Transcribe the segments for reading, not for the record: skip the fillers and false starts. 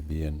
ABN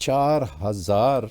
4000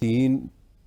3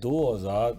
2000,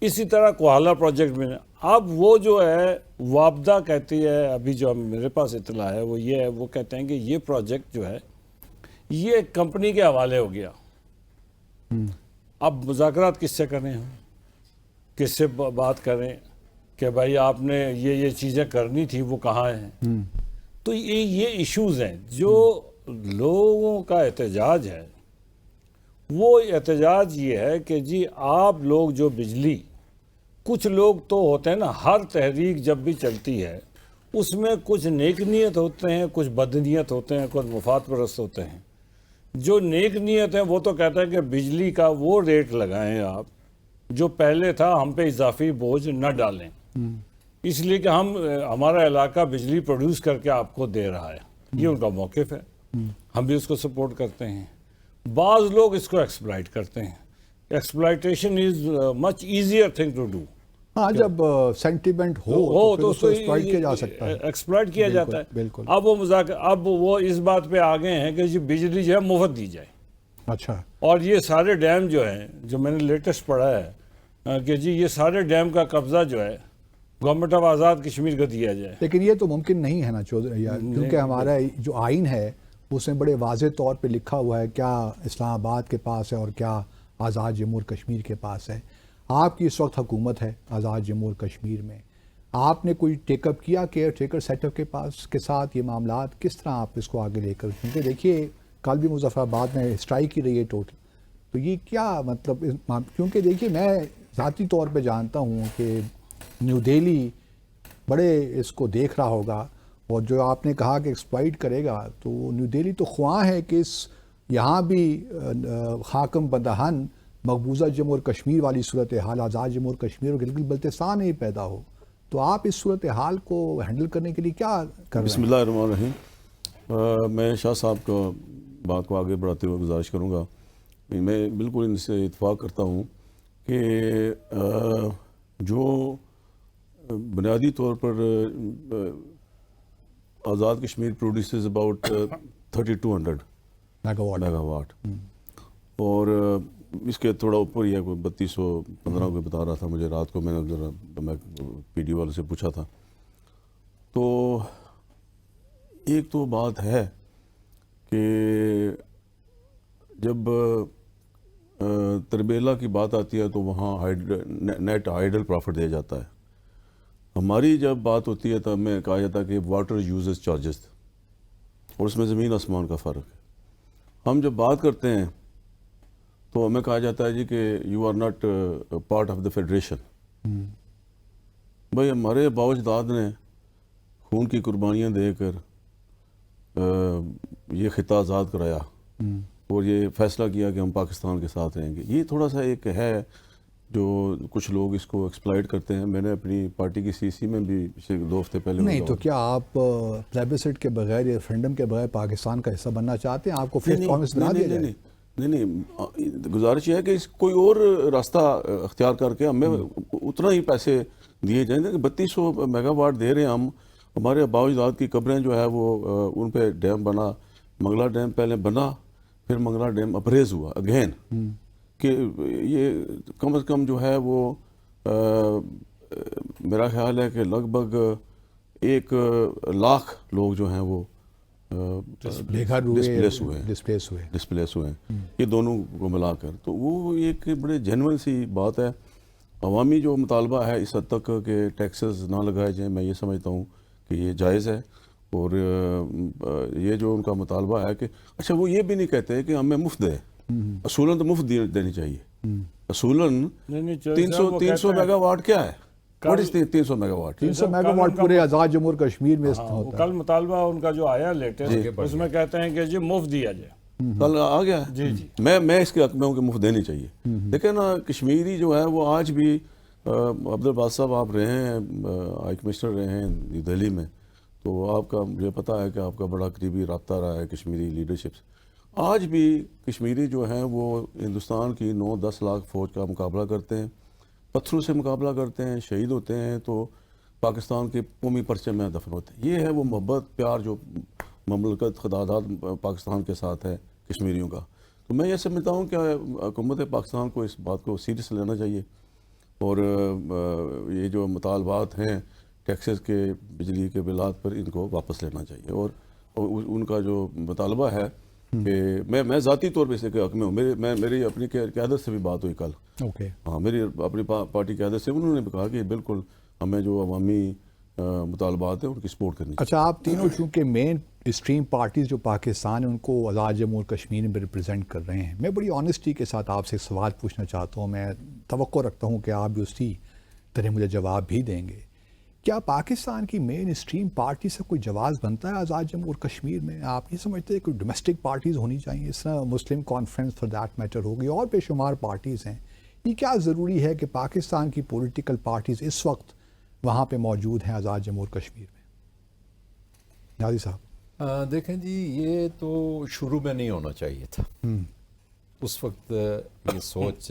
اسی طرح Kohala project میں اب وہ جو ہے وابدہ کہتی ہے، ابھی جو میرے پاس اطلاع ہے وہ یہ ہے، وہ کہتے ہیں کہ یہ پروجیکٹ جو ہے یہ کمپنی کے حوالے ہو گیا. اب مذاکرات کس سے کریں ہم، کس سے بات کریں کہ بھائی آپ نے یہ چیزیں کرنی تھی وہ کہاں ہیں. تو یہ ایشوز ہیں. جو لوگوں کا احتجاج ہے وہ احتجاج یہ ہے کہ جی آپ لوگ جو بجلی، کچھ لوگ تو ہوتے ہیں نا، ہر تحریک جب بھی چلتی ہے اس میں کچھ نیک نیت ہوتے ہیں، کچھ بد نیت ہوتے ہیں، کچھ مفاد پرست ہوتے ہیں. جو نیک نیت ہیں وہ تو کہتا ہے کہ بجلی کا وہ ریٹ لگائیں آپ جو پہلے تھا، ہم پہ اضافی بوجھ نہ ڈالیں، اس لیے کہ ہمارا علاقہ بجلی پروڈیوس کر کے آپ کو دے رہا ہے. یہ ان کا موقف ہے، ہم بھی اس کو سپورٹ کرتے ہیں. بعض لوگ اس کو ایکسپلائٹ کرتے ہیں. Exploitation is much easier thing to do. ہاں، جب سینٹیمنٹ ہو تو اس کو ایکسپلائٹ کیا جا سکتا ہے. ایکسپلائٹ کیا جاتا ہے. بالکل. اب وہ اس بات پہ آگے ہیں کہ جی بجلی جو ہے مفت دی جائے. اچھا. اور یہ سارے ڈیم جو ہیں، جو میں نے لیٹسٹ پڑھا ہے کہ جی یہ سارے ڈیم کا قبضہ جو ہے گورنمنٹ آف آزاد کشمیر کو دیا جائے. لیکن یہ تو ممکن نہیں ہے نا چودھری یار، کیونکہ ہمارا جو آئین ہے اس میں بڑے واضح طور پہ لکھا ہوا ہے کیا اسلام آباد کے پاس ہے اور کیا آزاد جمہور کشمیر کے پاس ہے. آپ کی اس وقت حکومت ہے آزاد جمہور کشمیر میں، آپ نے کوئی ٹیک اپ کیا کیئر ٹیکر سیٹ اپ کے ساتھ یہ معاملات کس طرح آپ اس کو آگے لے کر، کیونکہ دیکھیے کل بھی مظفر آباد میں اسٹرائک کی رہی ہے ٹوٹل، تو یہ کیا مطلب، کیونکہ دیکھیے میں ذاتی طور پہ جانتا ہوں کہ نیو دہلی بڑے اس کو دیکھ رہا ہوگا، اور جو آپ نے کہا کہ ایکسپلائٹ کرے گا، تو نیو دہلی تو خواہاں ہے کہ اس یہاں بھی حاکم بندہن مقبوضہ جموں اور کشمیر والی صورتحال آزاد جموں اور کشمیر اور گلگت بلتستان میں پیدا ہو. تو آپ اس صورتحال کو ہینڈل کرنے کے لیے کیا کر رہے ہیں؟ بسم اللہ الرحمن الرحیم. میں شاہ صاحب کو بات کو آگے بڑھاتے ہوئے گزارش کروں گا. میں بالکل ان سے اتفاق کرتا ہوں کہ جو بنیادی طور پر Azad Kashmir produces about 3200 megawatt, اور اس کے تھوڑا اوپر ہی ہے، کوئی 3215 کو بتا رہا تھا مجھے رات کو، میں پی ڈی والے سے پوچھا تھا. تو ایک تو بات ہے کہ جب تربیلا کی بات آتی ہے تو وہاں نیٹ آئیڈل پروفٹ دیا جاتا ہے. ہماری جب بات ہوتی ہے تو ہمیں کہا جاتا ہے کہ واٹر یوزز چارجز، اور اس میں زمین آسمان کا فرق ہے. ہم جب بات کرتے ہیں تو ہمیں کہا جاتا ہے جی کہ you are not part of the federation. بھائی ہمارے آباء و اجداد نے خون کی قربانیاں دے کر یہ خطہ آزاد کرایا اور یہ فیصلہ کیا کہ ہم پاکستان کے ساتھ رہیں گے. یہ تھوڑا سا ایک ہے جو کچھ لوگ اس کو ایکسپلائٹ کرتے ہیں. میں نے اپنی پارٹی کی سی میں بھی پچھلے 2 ہفتے پہلے نہیں تو کیا آپ پلیبسٹ کے بغیر یا ریفرنڈم کے بغیر پاکستان کا حصہ بننا چاہتے ہیں؟ آپ کو فیس پرومس بنا دیا جائے؟ نہیں، گزارش یہ ہے کہ اس کوئی اور راستہ اختیار کر کے ہمیں اتنا ہی پیسے دیے جائیں کہ 3200 میگا واٹ دے رہے ہیں ہم. ہمارے آباء و اجداد کی قبریں جو ہے وہ ان پہ ڈیم بنا، منگلا ڈیم پہلے بنا، پھر منگلا ڈیم اپریز ہوا اگین، کہ یہ کم از کم جو ہے وہ میرا خیال ہے کہ لگ بھگ 1 لاکھ لوگ جو ہیں وہ ڈسپلیس ہوئے ہیں یہ دونوں کو ملا کر. تو وہ ایک بڑے جینوئن سی بات ہے. عوامی جو مطالبہ ہے اس حد تک کہ ٹیکسز نہ لگائے جائیں، میں یہ سمجھتا ہوں کہ یہ جائز ہے. اور یہ جو ان کا مطالبہ ہے کہ اچھا وہ یہ بھی نہیں کہتے کہ ہمیں مفت دے، اصولاً تو مفت دینی چاہیے. اصولاً 300 میگا واٹ کیا ہے؟ What is 300 mega what? 300 mega what پورے آزاد جمہور کشمیر میں ہوتا ہے. کل مطالبہ ان کا جو آیا لیٹسٹ، اس میں کہتے ہیں کہ جی مفت دیا جائے. کل آ گیا. جی جی میں اس کے حق میں ہوں کہ مفت دینی چاہیے. لیکن کشمیری جو ہے وہ آج بھی عبدالباسط صاحب آپ رہے ہیں، ہائی کمشنر رہے ہیں نیو دہلی میں، تو آپ کا مجھے پتہ ہے کہ آپ کا بڑا قریبی رابطہ رہا ہے کشمیری لیڈرشپ سے. آج بھی کشمیری جو ہیں وہ ہندوستان کی 9-10 لاکھ فوج کا مقابلہ کرتے ہیں، پتھروں سے مقابلہ کرتے ہیں، شہید ہوتے ہیں تو پاکستان کے قومی پرچم میں دفن ہوتے ہیں. یہ ہے وہ محبت پیار جو مملکت خداداد پاکستان کے ساتھ ہے کشمیریوں کا. تو میں یہ سمجھتا ہوں کہ حکومت پاکستان کو اس بات کو سیریس لینا چاہیے اور یہ جو مطالبات ہیں ٹیکسز کے بجلی کے بلات پر، ان کو واپس لینا چاہیے. اور ان کا جو مطالبہ ہے کہ میں ذاتی طور پہ اس کے حق میں ہوں. میری اپنی قیادت سے بھی بات ہوئی کل. اوکے. ہاں، میری اپنی پارٹی قیادت سے انہوں نے بھی کہا کہ بالکل ہمیں جو عوامی مطالبات ہیں ان کی سپورٹ کرنی چاہیے. اچھا، آپ تینوں چونکہ مین اسٹریم پارٹیز جو پاکستان ہیں ان کو آزاد جمہور کشمیر میں ریپرزینٹ کر رہے ہیں، میں بڑی آنیسٹی کے ساتھ آپ سے ایک سوال پوچھنا چاہتا ہوں. میں توقع رکھتا ہوں کہ آپ بھی اسی طرح مجھے جواب بھی دیں گے. کیا پاکستان کی مین اسٹریم پارٹی سے کوئی جواز بنتا ہے آزاد جمہور کشمیر میں؟ آپ نہیں سمجھتے کوئی ڈومیسٹک پارٹیز ہونی چاہیے؟ اس طرح مسلم کانفرنس فار دیٹ میٹر ہوگی، اور بے شمار پارٹیز ہیں. یہ کیا ضروری ہے کہ پاکستان کی پولیٹیکل پارٹیز اس وقت وہاں پہ موجود ہیں آزاد جمہور کشمیر میں؟ نیازی صاحب. دیکھیں جی، یہ تو شروع میں نہیں ہونا چاہیے تھا. اس وقت یہ سوچ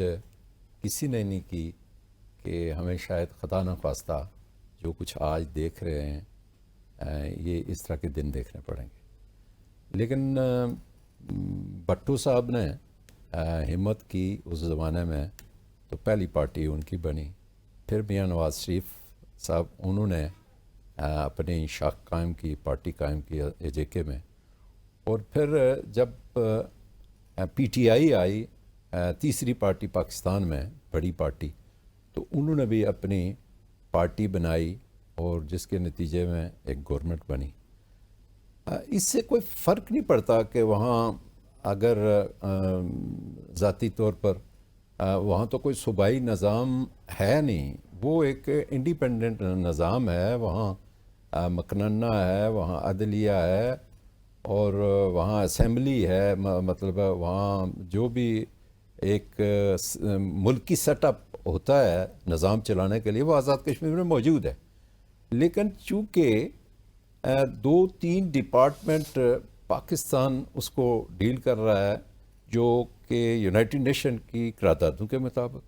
کسی نے نہیں کی کہ ہمیں شاید خدا نخواستہ جو کچھ آج دیکھ رہے ہیں یہ اس طرح کے دن دیکھنے پڑیں گے. لیکن بھٹو صاحب نے ہمت کی اس زمانے میں، تو پہلی پارٹی ان کی بنی. پھر میاں نواز شریف صاحب انہوں نے اپنی شاخ قائم کی، پارٹی قائم کی اے جے کے میں. اور پھر جب پی ٹی آئی آئی، تیسری پارٹی پاکستان میں بڑی پارٹی، تو انہوں نے بھی اپنی پارٹی بنائی اور جس کے نتیجے میں ایک گورنمنٹ بنی. اس سے کوئی فرق نہیں پڑتا کہ وہاں اگر ذاتی طور پر وہاں تو کوئی صوبائی نظام ہے نہیں، وہ ایک انڈیپینڈنٹ نظام ہے. وہاں مقننہ ہے، وہاں عدلیہ ہے، اور وہاں اسمبلی ہے. مطلب وہاں جو بھی ایک ملکی سیٹ اپ ہوتا ہے نظام چلانے کے لیے، وہ آزاد کشمیر میں موجود ہے. لیکن چونکہ 2-3 ڈپارٹمنٹ پاکستان اس کو ڈیل کر رہا ہے، جو کہ یونائٹڈ نیشن کی قراردادوں کے مطابق،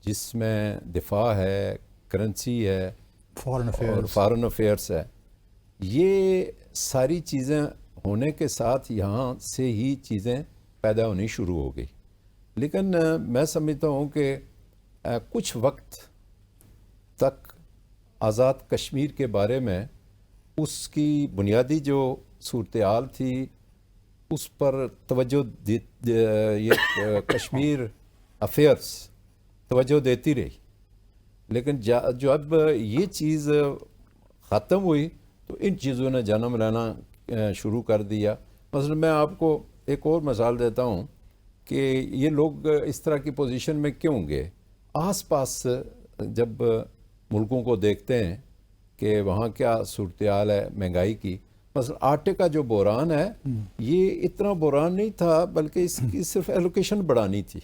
جس میں دفاع ہے، کرنسی ہے، اور فارن افیئرس ہے. یہ ساری چیزیں ہونے کے ساتھ یہاں سے ہی چیزیں پیدا ہونی شروع ہو گئی. لیکن میں سمجھتا ہوں کہ کچھ وقت تک آزاد کشمیر کے بارے میں اس کی بنیادی جو صورتحال تھی اس پر توجہ یہ کشمیر افیئرس توجہ دیتی رہی. لیکن جب یہ چیز ختم ہوئی تو ان چیزوں نے جنم لینا شروع کر دیا. مثلا میں آپ کو ایک اور مثال دیتا ہوں کہ یہ لوگ اس طرح کی پوزیشن میں کیوں گئے. آس پاس جب ملکوں کو دیکھتے ہیں کہ وہاں کیا صورتحال ہے مہنگائی کی، مثلا آٹے کا جو بحران ہے یہ اتنا بحران نہیں تھا، بلکہ اس کی صرف ایلوکیشن بڑھانی تھی.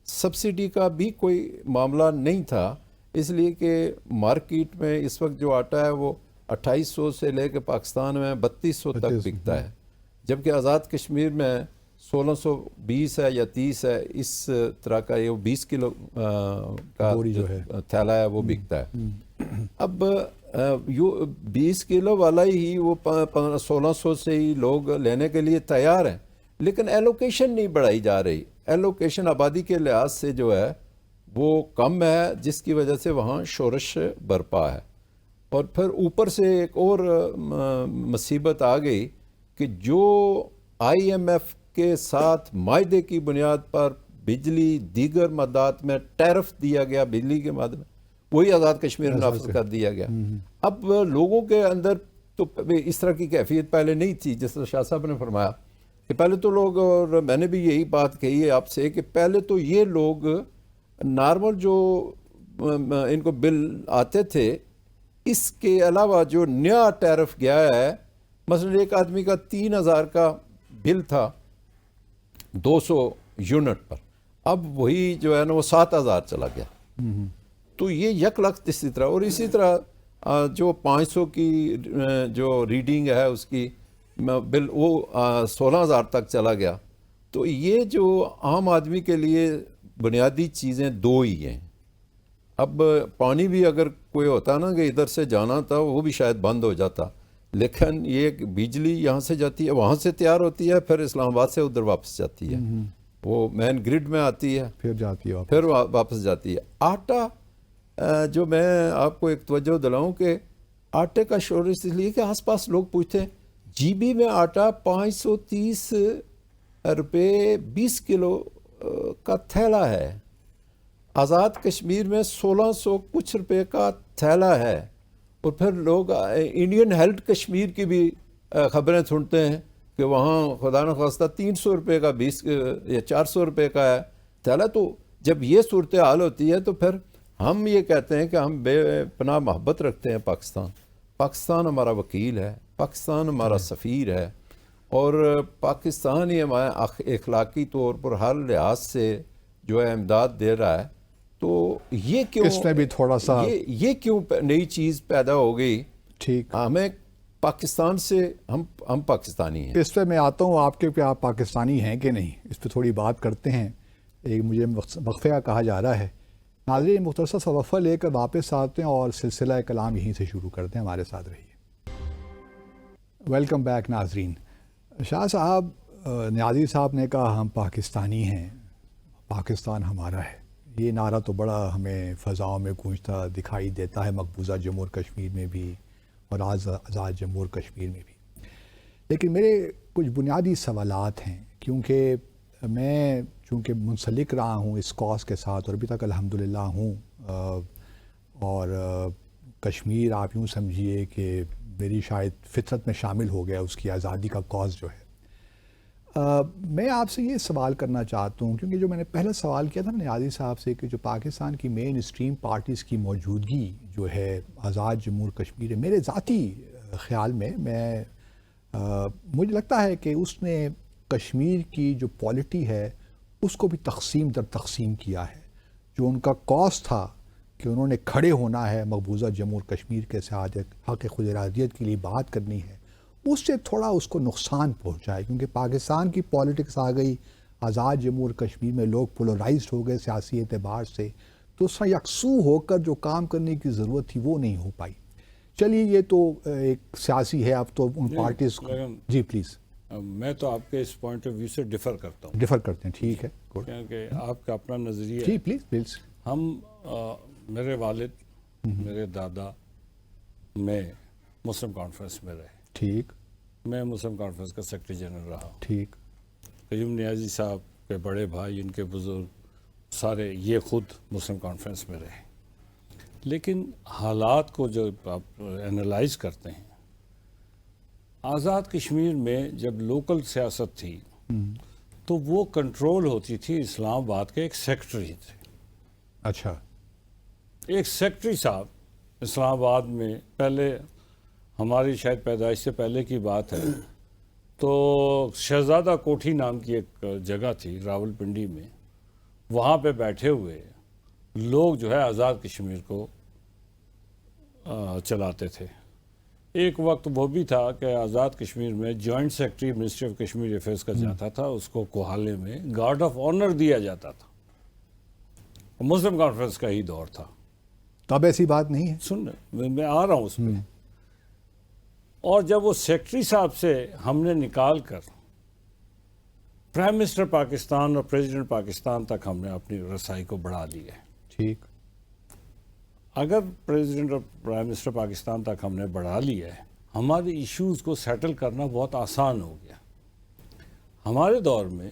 سبسڈی کا بھی کوئی معاملہ نہیں تھا، اس لیے کہ مارکیٹ میں اس وقت جو آٹا ہے وہ 2800 سے لے کے پاکستان میں 3200 تک بکتا ہے، جبکہ آزاد کشمیر میں 1620 ہے یا 30 ہے. اس طرح کا یہ 20 کلو کا جو تھیلا ہے وہ بکتا ہے. اب 20 کلو والا ہی وہ 1600 سے ہی لوگ لینے کے لیے تیار ہیں، لیکن ایلوکیشن نہیں بڑھائی جا رہی. ایلوکیشن آبادی کے لحاظ سے جو ہے وہ کم ہے، جس کی وجہ سے وہاں شورش برپا ہے. اور پھر اوپر سے ایک اور مصیبت آ گئی کہ جو آئی ایم ایف کے ساتھ معاہدے کی بنیاد پر بجلی دیگر مادات میں ٹیرف دیا گیا بجلی کے مادے میں، وہی آزاد کشمیر میں نافذ کر دیا گیا. اب لوگوں کے اندر تو اس طرح کی کیفیت پہلے نہیں تھی، جس طرح شاہ صاحب نے فرمایا کہ پہلے تو لوگ، اور میں نے بھی یہی بات کہی ہے آپ سے، کہ پہلے تو یہ لوگ نارمل جو ان کو بل آتے تھے، اس کے علاوہ جو نیا ٹیرف گیا ہے، مثلا ایک آدمی کا 3000 کا بل تھا 200 یونٹ پر، اب وہی جو ہے نا وہ 7000 چلا گیا. تو یہ 1 لاکھ اسی طرح، اور اسی طرح جو 500 کی جو ریڈنگ ہے اس کی بل وہ 16000 تک چلا گیا. تو یہ جو عام آدمی کے لیے بنیادی چیزیں دو ہی ہیں. اب پانی بھی اگر کوئی ہوتا نا کہ ادھر سے جانا تھا وہ بھی شاید بند ہو جاتا، لیکن یہ بجلی یہاں سے جاتی ہے، وہاں سے تیار ہوتی ہے، پھر اسلام آباد سے ادھر واپس جاتی ہے. وہ مین گرڈ میں آتی ہے، پھر جاتی ہے واپس. پھر واپس جاتی ہے. آٹا جو میں آپ کو ایک توجہ دلاؤں کہ آٹے کا شور اس لیے کہ آس پاس لوگ پوچھتے ہیں جی بی میں آٹا 530 روپے 20 کلو کا تھیلا ہے، آزاد کشمیر میں 1600 کچھ روپے کا تھیلا ہے. اور پھر لوگ انڈین ہیلتھ کشمیر کی بھی خبریں سنتے ہیں کہ وہاں خدا نخواستہ 300 روپے کا 20 یا 400 روپے کا ہے تھیلا. تو جب یہ صورتحال ہوتی ہے تو پھر ہم یہ کہتے ہیں کہ ہم بے پناہ محبت رکھتے ہیں پاکستان ہمارا وکیل ہے، پاکستان ہمارا سفیر ہے، اور پاکستان ہی ہمارے اخلاقی طور پر ہر لحاظ سے جو ہے امداد دے رہا ہے. تو یہ کیوں اس میں بھی تھوڑا سا یہ کیوں نئی چیز پیدا ہو گئی؟ ٹھیک، ہمیں پاکستان سے ہم پاکستانی ہیں. اس پہ میں آتا ہوں آپ کے کہ آپ پاکستانی ہیں کہ نہیں، اس پہ تھوڑی بات کرتے ہیں. ایک مجھے وقفہ کہا جا رہا ہے. ناظرین مختصر سا وقفہ لے کر واپس آتے ہیں اور سلسلہ کلام یہیں سے شروع کرتے ہیں. ہمارے ساتھ رہیے. ویلکم بیک ناظرین. شاہ صاحب، نیازی صاحب نے کہا ہم پاکستانی ہیں، پاکستان ہمارا ہے. یہ نعرہ تو بڑا ہمیں فضاؤں میں گونجتا دکھائی دیتا ہے، مقبوضہ جموں کشمیر میں بھی اور آزاد جموں کشمیر میں بھی. لیکن میرے کچھ بنیادی سوالات ہیں، کیونکہ میں چونکہ منسلک رہا ہوں اس کاز کے ساتھ اور ابھی تک الحمدللہ ہوں، اور کشمیر آپ یوں سمجھیے کہ میری شاید فطرت میں شامل ہو گیا اس کی آزادی کا کاز جو ہے. میں آپ سے یہ سوال کرنا چاہتا ہوں، کیونکہ جو میں نے پہلا سوال کیا تھا نیازی صاحب سے کہ جو پاکستان کی مین اسٹریم پارٹیز کی موجودگی جو ہے آزاد جموں کشمیر ہے، میرے ذاتی خیال میں مجھے لگتا ہے کہ اس نے کشمیر کی جو پالیٹی ہے اس کو بھی تقسیم در تقسیم کیا ہے. جو ان کا کاز تھا کہ انہوں نے کھڑے ہونا ہے مقبوضہ جموں کشمیر کے ساتھ، حق خود ارادیت کے لیے بات کرنی ہے، اس سے تھوڑا اس کو نقصان پہنچا ہے. کیونکہ پاکستان کی پالیٹکس آ گئی، آزاد جموں کشمیر میں لوگ پولرائزڈ ہو گئے سیاسی اعتبار سے، تو اس میں یکسو ہو کر جو کام کرنے کی ضرورت تھی وہ نہیں ہو پائی. چلیے یہ تو ایک سیاسی ہے، اب تو ان پارٹیز کو. جی پلیز. میں تو آپ کے اس پوائنٹ آف ویو سے ڈفر کرتا ہوں، ڈفر کرتے ہیں. ٹھیک ہے، گڈ. کیونکہ آپ کا اپنا نظریہ جی ہے. Please please. ہم میرے والد، میرے دادا میں مسلم کانفرنس میں رہے، ٹھیک میں مسلم کانفرنس کا سیکرٹری جنرل رہا ہوں. ٹھیک. قیوم نیازی صاحب کے بڑے بھائی، ان کے بزرگ سارے یہ خود مسلم کانفرنس میں رہے. لیکن حالات کو جو آپ انالائز کرتے ہیں، آزاد کشمیر میں جب لوکل سیاست تھی تو وہ کنٹرول ہوتی تھی اسلام آباد کے ایک سیکرٹری تھے. اچھا. ایک سیکرٹری صاحب اسلام آباد میں، پہلے ہماری شاید پیدائش سے پہلے کی بات ہے، تو شہزادہ کوٹھی نام کی ایک جگہ تھی راول پنڈی میں، وہاں پہ بیٹھے ہوئے لوگ جو ہے آزاد کشمیر کو چلاتے تھے. ایک وقت وہ بھی تھا کہ آزاد کشمیر میں joint secretary ministry of Kashmir affairs کا جاتا تھا، اس کو کوہالے میں گارڈ آف آنر دیا جاتا تھا. مسلم کانفرنس کا ہی دور تھا. تب ایسی بات نہیں ہے. سن میں آ رہا ہوں اس میں. اور جب وہ سیکرٹری صاحب سے ہم نے نکال کر پرائم منسٹر پاکستان اور پریزیڈنٹ پاکستان تک ہم نے اپنی رسائی کو بڑھا لی ہے. ٹھیک. اگر پریزیڈنٹ اور پرائم منسٹر پاکستان تک ہم نے بڑھا لیا ہے، ہمارے ایشوز کو سیٹل کرنا بہت آسان ہو گیا. ہمارے دور میں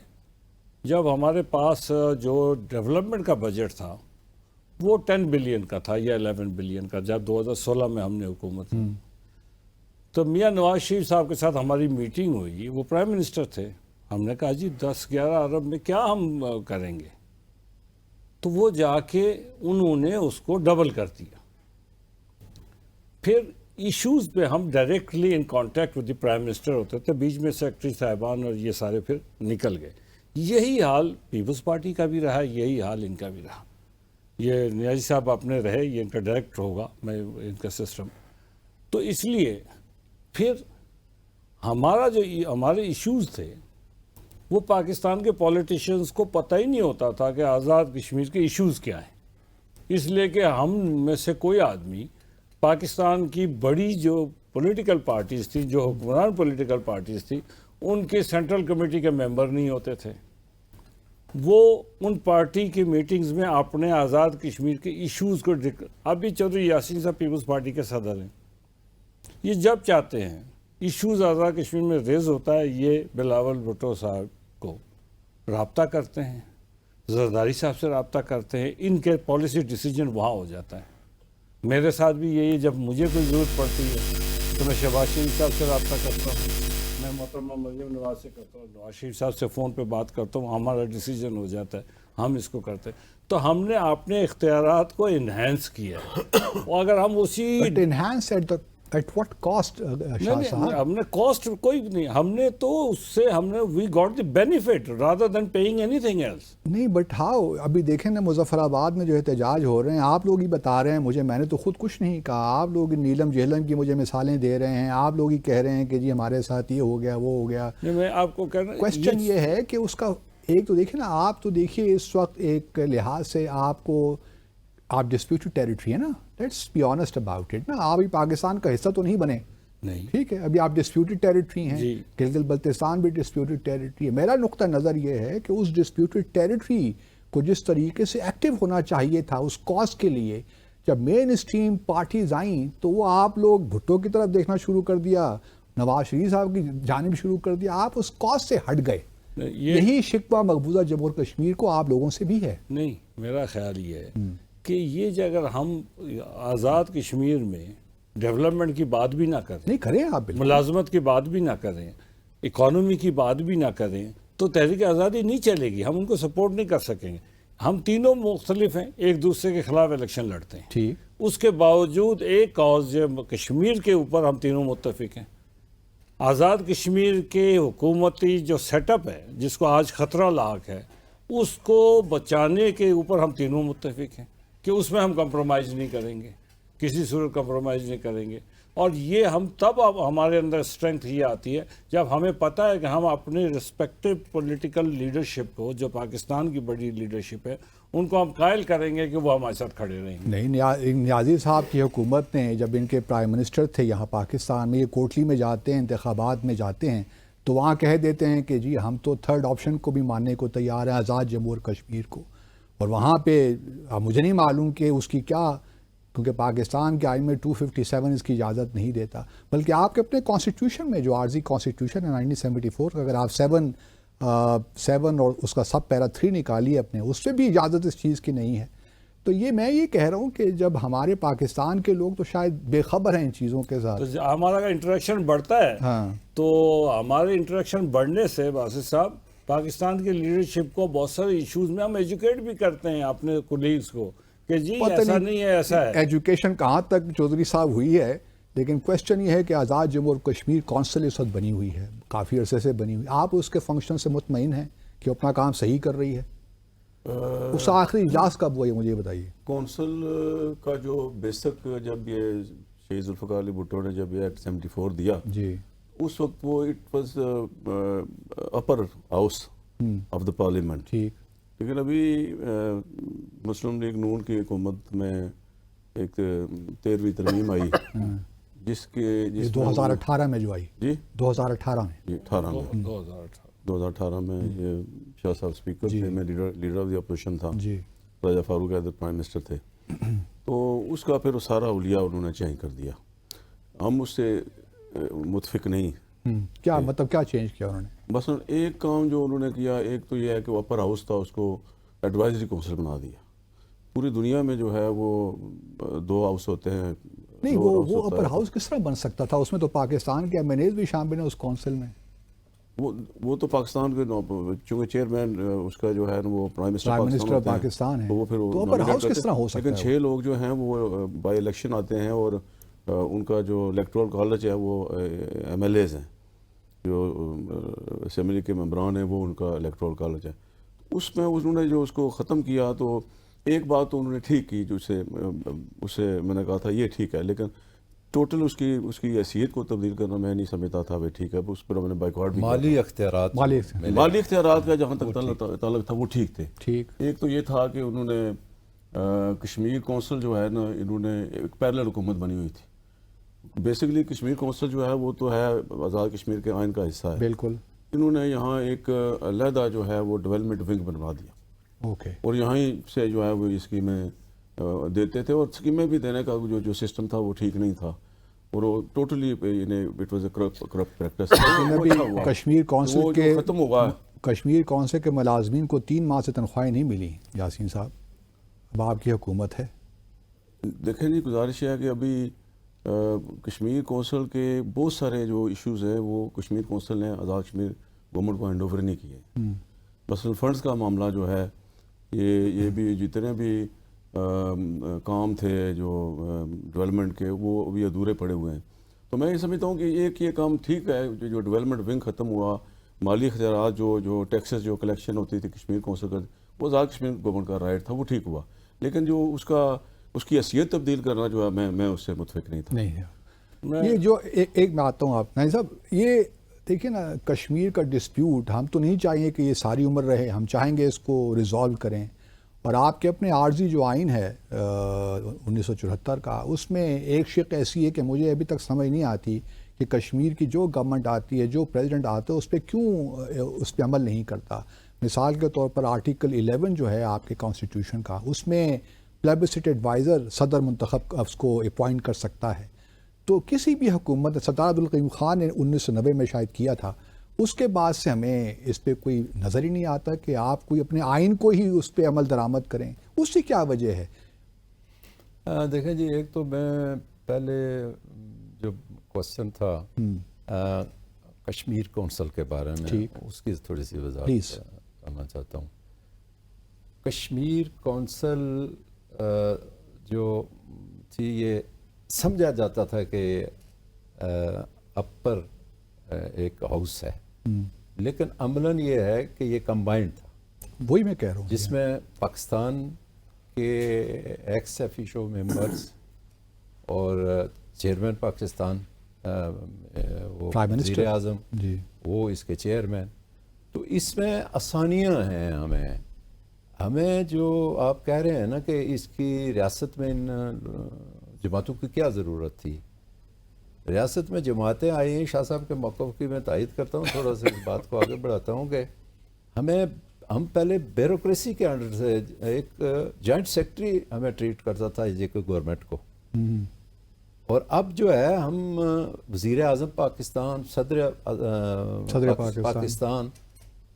جب ہمارے پاس جو ڈیولپمنٹ کا بجٹ تھا وہ 10 بلین کا تھا یا 11 بلین کا، جب 2016 میں ہم نے حکومت کی، تو میاں نواز شریف صاحب کے ساتھ ہماری میٹنگ ہوئی. وہ پرائم منسٹر تھے. ہم نے کہا جی 10-11 ارب میں کیا ہم کریں گے؟ تو وہ جا کے انہوں نے اس کو ڈبل کر دیا. پھر ایشوز پہ ہم directly in contact with the prime minister ہوتے تھے، بیچ میں سیکرٹری صاحبان اور یہ سارے پھر نکل گئے. یہی حال پیپلز پارٹی کا بھی رہا، یہی حال ان کا بھی رہا. یہ نیازی صاحب اپنے رہے، یہ ان کا ڈائریکٹ ہوگا میں ان کا سسٹم. تو اس لیے پھر ہمارے ایشوز تھے وہ پاکستان کے پولیٹیشنز کو پتہ ہی نہیں ہوتا تھا کہ آزاد کشمیر کے ایشوز کیا ہیں. اس لیے کہ ہم میں سے کوئی آدمی پاکستان کی بڑی جو پولیٹیکل پارٹیز تھی، جو حکمران پولیٹیکل پارٹیز تھی، ان کے سینٹرل کمیٹی کے ممبر نہیں ہوتے تھے. وہ ان پارٹی کی میٹنگز میں اپنے آزاد کشمیر کے ایشوز کو ابھی چودھری یاسین صاحب پیپلز پارٹی کے صدر ہیں، یہ جب چاہتے ہیں ایشوز آزاد کشمیر میں ریز ہوتا ہے، یہ بلاول بھٹو صاحب کو رابطہ کرتے ہیں، زرداری صاحب سے رابطہ کرتے ہیں، ان کے پالیسی ڈیسیجن وہاں ہو جاتا ہے۔ میرے ساتھ بھی یہی، جب مجھے کوئی ضرورت پڑتی ہے تو میں شہباز شریف صاحب سے رابطہ کرتا ہوں، میں محترمہ مریم نواز سے کرتا ہوں، نواز شریف صاحب سے فون پہ بات کرتا ہوں، ہمارا ڈیسیجن ہو جاتا ہے، ہم اس کو کرتے ہیں۔ تو ہم نے اپنے اختیارات کو انہینس کیا ہے، اور اگر ہم اسی but enhance at what cost Shah sahib? ہم نے کاسٹ کوئی نہیں، ہم نے تو اس سے we got the benefit rather than paying any thing else. نہیں بٹ ہاؤ، ابھی دیکھیں نا مظفر آباد میں جو احتجاج ہو رہے ہیں، آپ لوگ ہی بتا رہے ہیں مجھے، میں نے تو خود کچھ نہیں کہا، آپ لوگ نیلم جہلم کی مجھے مثالیں دے رہے ہیں، آپ لوگ ہی کہہ رہے ہیں کہ جی ہمارے ساتھ یہ ہو گیا وہ ہو گیا۔ میں آپ کو کہہ رہا ہوں، کوشچن یہ ہے کہ اس کا ایک تو دیکھیں نا، آپ تو دیکھیے اس وقت ایک لحاظ سے آپ ڈسپیوٹڈ ٹیریٹری ہے نا، let's be honest about it نا، آپ بھی پاکستان کا حصہ تو نہیں بنے، نہیں ٹھیک ہے، ابھی آپ ڈسپیوٹڈ ٹیریٹری ہیں، جی۔ گلگت بلتستان بھی ڈسپیوٹڈ ٹیریٹری ہے۔ میرا نقطہ نظر یہ ہے کہ اس ڈسپیوٹڈ ٹیریٹری کو جس طریقے سے ایکٹیو ہونا چاہیے تھا اس کاز کے لیے، جب مین اسٹریم پارٹیز آئیں تو وہ آپ لوگ بھٹو کی طرف دیکھنا شروع کر دیا، نواز شریف صاحب کی جانب شروع کر دیا، آپ اس کاز سے ہٹ گئے۔ یہی شکوہ مقبوضہ جموں اور کشمیر کو آپ لوگوں سے بھی ہے۔ نہیں، میرا خیال یہ ہے کہ یہ جو اگر ہم آزاد کشمیر میں ڈیولپمنٹ کی بات بھی نہ کریں، نہیں کریں آپ بالکل، ملازمت کی بات بھی نہ کریں، اکانومی کی بات بھی نہ کریں، تو تحریک آزادی نہیں چلے گی، ہم ان کو سپورٹ نہیں کر سکیں گے۔ ہم تینوں مختلف ہیں، ایک دوسرے کے خلاف الیکشن لڑتے ہیں، ٹھیک، اس کے باوجود ایک کاز کشمیر کے اوپر ہم تینوں متفق ہیں۔ آزاد کشمیر کے حکومتی جو سیٹ اپ ہے جس کو آج خطرہ لاحق ہے، اس کو بچانے کے اوپر ہم تینوں متفق ہیں کہ اس میں ہم کمپرومائز نہیں کریں گے، کسی صورت کمپرومائز نہیں کریں گے۔ اور یہ ہم تب اب ہمارے اندر اسٹرینتھ یہ آتی ہے جب ہمیں پتہ ہے کہ ہم اپنے رسپیکٹو پولیٹیکل لیڈرشپ کو، جو پاکستان کی بڑی لیڈرشپ ہے، ان کو ہم قائل کریں گے کہ وہ ہمارے ساتھ کھڑے رہیں گے۔ نہیں، نیازی صاحب کی حکومت نے جب ان کے پرائم منسٹر تھے یہاں پاکستان میں، یہ کوٹلی میں جاتے ہیں، انتخابات میں جاتے ہیں تو وہاں کہہ دیتے ہیں کہ جی ہم تو تھرڈ آپشن کو بھی ماننے کو تیار ہیں، آزاد جموں اور کشمیر کو، اور وہاں پہ مجھے نہیں معلوم کہ اس کی کیا، کیونکہ پاکستان کے آئین میں 257 اس کی اجازت نہیں دیتا، بلکہ آپ کے اپنے کانسٹیٹیوشن میں جو عارضی کانسٹیٹیوشن ہے 1974 کا، اگر آپ 7 اور اس کا سب پیرا 3 نکالیے اپنے، اس پہ بھی اجازت اس چیز کی نہیں ہے۔ تو میں یہ کہہ رہا ہوں کہ جب ہمارے پاکستان کے لوگ تو شاید بے خبر ہیں ان چیزوں کے ساتھ، تو ہمارا انٹریکشن بڑھتا ہے، ہاں، تو ہمارے انٹریکشن بڑھنے سے باسط صاحب پاکستان کی لیڈرشپ کو بہت سارے ایشوز میں ہم ایجوکیٹ بھی کرتے ہیں اپنے کولیگز کو کہ جی ایسا نہیں ہے، ایسا ہے۔ ایجوکیشن کہاں تک چودھری صاحب ہوئی ہے، لیکن کوشچن یہ ہے کہ آزاد جموں اور کشمیر کونسل اس وقت بنی ہوئی ہے، کافی عرصے سے بنی ہوئی، آپ اس کے فنکشن سے مطمئن ہیں کہ اپنا کام صحیح کر رہی ہے؟ اس کا آخری اجلاس کب ہوا یہ مجھے بتائیے۔ کونسل کا جو بیسک، جب یہ شہید ذوالفقار علی بھٹو نے جب یہ ایکٹ 74 دیا، جی، اس وقت وہ it was upper house of the parliament, ٹھیک، لیکن ابھی مسلم لیگ نون کی حکومت میں ایک 13ویں ترمیم آئی جس 2018 میں جو آئی، جی 2018 میں، جی 2018 میں یہ شاہ صاحب اسپیکر تھے، میں لیڈر آف دی اپوزیشن تھا، جی، راجہ فاروق حیدر پرائم منسٹر تھے، تو اس کا پھر سارا اولیاء انہوں نے چینج کر دیا، ہم اس سے متفق نہیں۔ کیا مطلب کیا چینج کیا انہوں نے؟ بس ایک کام جو انہوں نے کیا، ایک تو یہ ہے کہ وہ اپر ہاؤس تھا، اس کو ایڈوائزری کونسل بنا دیا۔ پوری دنیا میں جو ہے وہ 2 ہاؤس ہوتے ہیں۔ نہیں، وہ اپر ہاؤس کس طرح بن سکتا تھا؟ اس میں تو پاکستان کے MNAs بھی شامل ہیں اس کونسل میں۔ وہ تو پاکستان کے، چونکہ چیئرمین اس کا جو ہے وہ پرائم منسٹر پاکستان ہے، تو اپر ہاؤس کس طرح ہو سکتا ہے؟ لیکن 6 لوگ جو ہیں وہ بائی الیکشن آتے ہیں، اور ان کا جو الیکٹورل کالج ہے وہ MLAs ہیں، جو اسمبلی کے ممبران ہیں، وہ ان کا الیکٹورل کالج ہے۔ اس میں انہوں نے جو اس کو ختم کیا، تو ایک بات تو انہوں نے ٹھیک کی، جو اسے میں نے کہا تھا یہ ٹھیک ہے، لیکن ٹوٹل اس کی حیثیت کو تبدیل کرنا میں نہیں سمجھتا تھا وہ ٹھیک ہے، اس پر ہم نے بائیکاٹ بھی کیا۔ مالی اختیارات مالی اختیارات کا جہاں تک تعلق تھا وہ ٹھیک تھے۔ ٹھیک، ایک تو یہ تھا کہ انہوں نے کشمیر کونسل جو ہے نا، انہوں نے ایک پیرلل حکومت بنی ہوئی تھی۔ بیسیکلی کشمیر کونسل جو ہے وہ تو ہے آزاد کشمیر کے آئین کا حصہ ہے، بالکل، انہوں نے یہاں ایک علیحدہ جو ہے وہ ڈیولپمنٹ ونگ بنوا دیا اوکے. اور یہاں ہی سے جو ہے وہ اسکیمیں دیتے تھے, اور اسکیمیں بھی دینے کا جو سسٹم تھا وہ ٹھیک نہیں تھا, اور وہ totally it was a corrupt practice. Kashmir council کے ختم ہوا ہے. کشمیر کونسل کے ملازمین کو 3 ماہ سے تنخواہیں نہیں ملی یاسین صاحب, اب آپ کی حکومت ہے. دیکھیں جی, گزارش ہے کہ ابھی کشمیر کونسل کے بہت سارے جو ایشوز ہیں وہ کشمیر کونسل نے آزاد کشمیر گورنمنٹ کو ہینڈ اوور نہیں کیے. مثلاً فنڈز کا معاملہ جو ہے یہ بھی جتنے بھی کام تھے جو ڈیولپمنٹ کے وہ ابھی ادھورے پڑے ہوئے ہیں. تو میں یہ سمجھتا ہوں کہ یہ کام ٹھیک ہے, جو ڈیولپمنٹ ونگ ختم ہوا, مالی اختیارات جو ٹیکسز جو کلیکشن ہوتی تھی کشمیر کونسل کا, وہ آزاد کشمیر گورنمنٹ کا رائٹ تھا, وہ ٹھیک ہوا. لیکن جو اس کی حیثیت تبدیل کرنا جو ہے میں اس سے متفق نہیں تھا. نہیں, یہ جو ایک میں آتا ہوں آپ نہیں صاحب, یہ دیکھیں نا کشمیر کا ڈسپیوٹ ہم تو نہیں چاہیے کہ یہ ساری عمر رہے, ہم چاہیں گے اس کو ریزالو کریں. اور آپ کے اپنے عارضی جو آئین ہے 1974 کا, اس میں ایک شق ایسی ہے کہ مجھے ابھی تک سمجھ نہیں آتی کہ کشمیر کی جو گورنمنٹ آتی ہے, جو پریزیڈنٹ آتا ہے, اس پہ کیوں اس پہ عمل نہیں کرتا. مثال کے طور پر آرٹیکل 11 جو ہے آپ کے کانسٹیٹیوشن کا, اس میں پلیبسٹ ایڈوائزر صدر منتخب اس کو اپوائنٹ کر سکتا ہے. تو کسی بھی حکومت, سردار عبدالقیوم خان نے 1990 میں شاید کیا تھا, اس کے بعد سے ہمیں اس پہ کوئی نظر ہی نہیں آتا کہ آپ کوئی اپنے آئین کو ہی اس پہ عمل درآمد کریں. اس سے کیا وجہ ہے؟ دیکھیں جی, ایک تو میں پہلے جو کوشچن تھا کشمیر کونسل کے بارے میں, اس کی تھوڑی سی وضاحت کرنا چاہتا ہوں. کشمیر کونسل جو تھی یہ سمجھا جاتا تھا کہ اپر ایک ہاؤس ہے, لیکن عملاً یہ ہے کہ یہ کمبائنڈ تھا. وہی میں کہہ رہا ہوں, جس میں پاکستان کے ایکس ایفیشو ممبرز اور چیئرمین پاکستان, وہ وزیر اعظم, وہ اس کے چیئرمین. تو اس میں آسانیاں ہیں ہمیں جو آپ کہہ رہے ہیں نا کہ اس کی ریاست میں ان جماعتوں کی کیا ضرورت تھی. ریاست میں جماعتیں آئی ہیں, شاہ صاحب کے موقف کی میں تائید کرتا ہوں, تھوڑا سا اس بات کو آگے بڑھاتا ہوں کہ ہم پہلے بیوروکریسی کے انڈر سے ایک جوائنٹ سیکٹری ہمیں ٹریٹ کرتا تھا گورنمنٹ کو, اور اب جو ہے ہم وزیر اعظم پاکستان, صدر پاکستان,